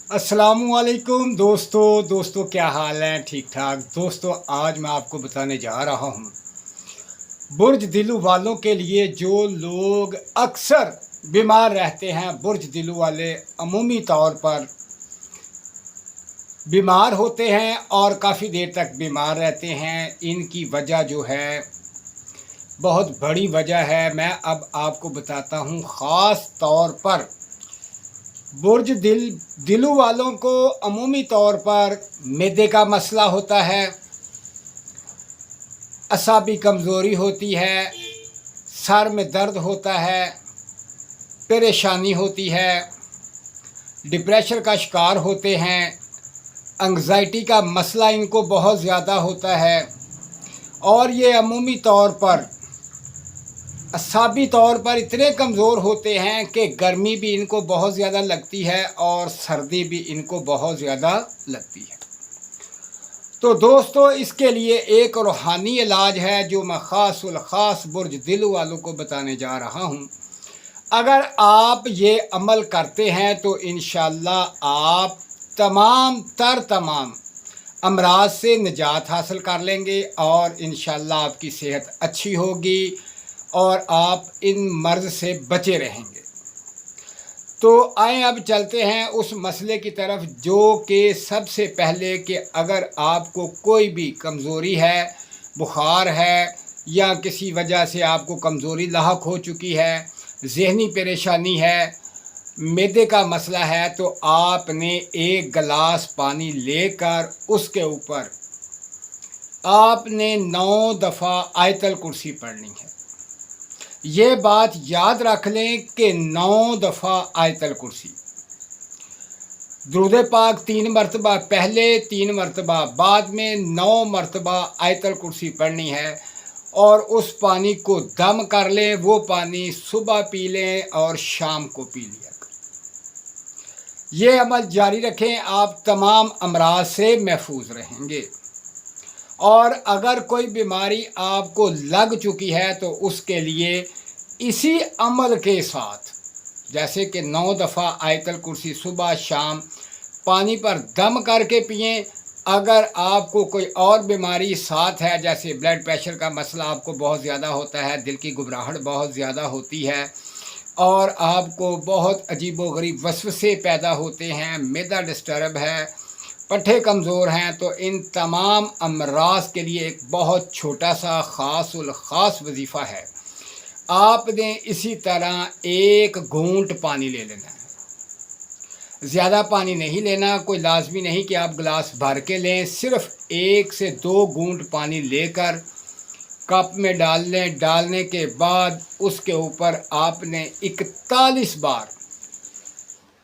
अस्सलामुअलैकुम दोस्तों क्या हाल है? ठीक ठाक दोस्तों, आज मैं आपको बताने जा रहा हूँ बुर्ज दिलू वालों के लिए। जो लोग अक्सर बीमार रहते हैं, बुर्ज दिलू वाले अमूमी तौर पर बीमार होते हैं और काफ़ी देर तक बीमार रहते हैं। इनकी वजह जो है बहुत बड़ी वजह है, मैं अब आपको बताता हूँ। ख़ास तौर पर बुर्ज दिलू वालों को अमूमी तौर पर मैदे का मसला होता है, असाबी कमज़ोरी होती है, सर में दर्द होता है, परेशानी होती है, डिप्रेशन का शिकार होते हैं, एंग्जाइटी का मसला इनको बहुत ज़्यादा होता है और ये अमूमी तौर पर असाबी तौर पर इतने कमज़ोर होते हैं कि गर्मी भी इनको बहुत ज़्यादा लगती है और सर्दी भी इनको बहुत ज़्यादा लगती है। तो दोस्तों, इसके लिए एक रूहानी इलाज है जो मैं ख़ास बुर्ज दिलू वालों को बताने जा रहा हूँ। अगर आप ये अमल करते हैं तो इंशाअल्लाह आप तमाम अमराज से निजात हासिल कर लेंगे और इंशाअल्लाह आपकी सेहत अच्छी होगी और आप इन मर्ज़ से बचे रहेंगे। तो आए अब चलते हैं उस मसले की तरफ, जो कि सबसे पहले कि अगर आपको कोई भी कमज़ोरी है, बुखार है या किसी वजह से आपको कमज़ोरी लाहक हो चुकी है, ज़हनी परेशानी है, मैदे का मसला है, तो आपने एक गिलास पानी लेकर उसके ऊपर आपने 9 दफ़ा आयतल कुर्सी पढ़नी है। ये बात याद रख लें कि 9 दफ़ा आयतल कुर्सी, दुरूद पाक 3 मरतबा, पहले 3 मरतबा, बाद में 9 मरतबा आयतल कुर्सी पढ़नी है और उस पानी को दम कर लें। वो पानी सुबह पी लें और शाम को पी लिया करें। ये अमल जारी रखें, आप तमाम अमराज से महफूज रहेंगे। और अगर कोई बीमारी आपको लग चुकी है तो उसके लिए इसी अमल के साथ, जैसे कि 9 दफ़ा आयतल कुर्सी सुबह शाम पानी पर दम करके पिएं। अगर आपको कोई और बीमारी साथ है, जैसे ब्लड प्रेशर का मसला आपको बहुत ज़्यादा होता है, दिल की घबराहट बहुत ज़्यादा होती है और आपको बहुत अजीबोगरीब वसवसे पैदा होते हैं, मैदा डिस्टर्ब है, पट्ठे कमज़ोर हैं, तो इन तमाम अमराज के लिए एक बहुत छोटा सा ख़ास वजीफ़ा है। आपने इसी तरह एक घूंट पानी ले लेना है। ज़्यादा पानी नहीं लेना, कोई लाजमी नहीं कि आप गिलास भर के लें, सिर्फ़ 1 से 2 घूंट पानी लेकर कप में डाल लें। डालने के बाद उसके ऊपर आपने 41 बार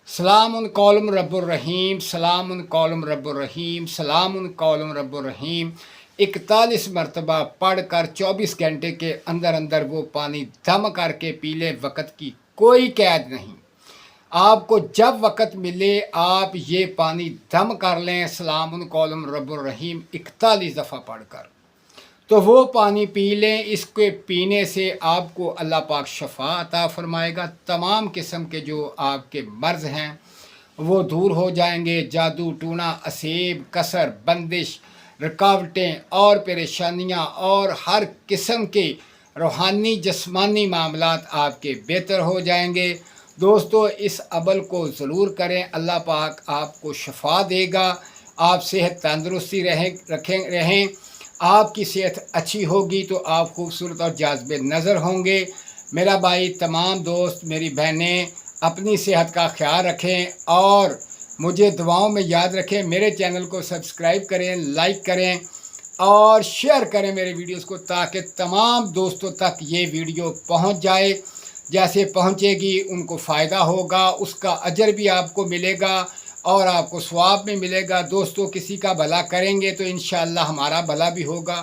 सलामुन कौलुम रब्बुर रहीम, सलामुन कौलुम रब्बुर रहीम, सलामुन कौलुम रब्बुर रहीम 41 मरतबा पढ़ कर 24 घंटे के अंदर वो पानी दम करके पी ले। वक़्त की कोई कैद नहीं, आपको जब वक़्त मिले आप ये पानी दम कर लें, सलामुन कौलुम रब्बुर रहीम 41 दफ़ा पढ़ कर, तो वो पानी पी लें। इसके पीने से आपको अल्लाह पाक शफा अता फरमाएगा। तमाम किस्म के जो आपके मर्ज़ हैं वो दूर हो जाएंगे। जादू टूना, असेब, कसर, बंदिश, रुकावटें और परेशानियां और हर किस्म के रूहानी जिस्मानी मामलात आपके बेहतर हो जाएंगे। दोस्तों, इस अमल को ज़रूर करें, अल्लाह पाक आपको शफा देगा। आप सेहत तंदुरुस्ती रहें, आपकी सेहत अच्छी होगी तो आप खूबसूरत और जाज़िब नज़र होंगे। मेरा भाई, तमाम दोस्त, मेरी बहनें अपनी सेहत का ख्याल रखें और मुझे दुआओं में याद रखें। मेरे चैनल को सब्सक्राइब करें, लाइक करें और शेयर करें मेरे वीडियोस को, ताकि तमाम दोस्तों तक ये वीडियो पहुंच जाए। जैसे पहुंचेगी उनको फ़ायदा होगा, उसका अजर भी आपको मिलेगा और आपको सवाब भी मिलेगा। दोस्तों, किसी का भला करेंगे तो इंशाअल्लाह हमारा भला भी होगा।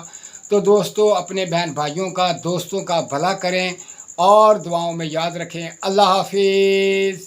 तो दोस्तों, अपने बहन भाइयों का, दोस्तों का भला करें और दुआओं में याद रखें। अल्लाह हाफिज़।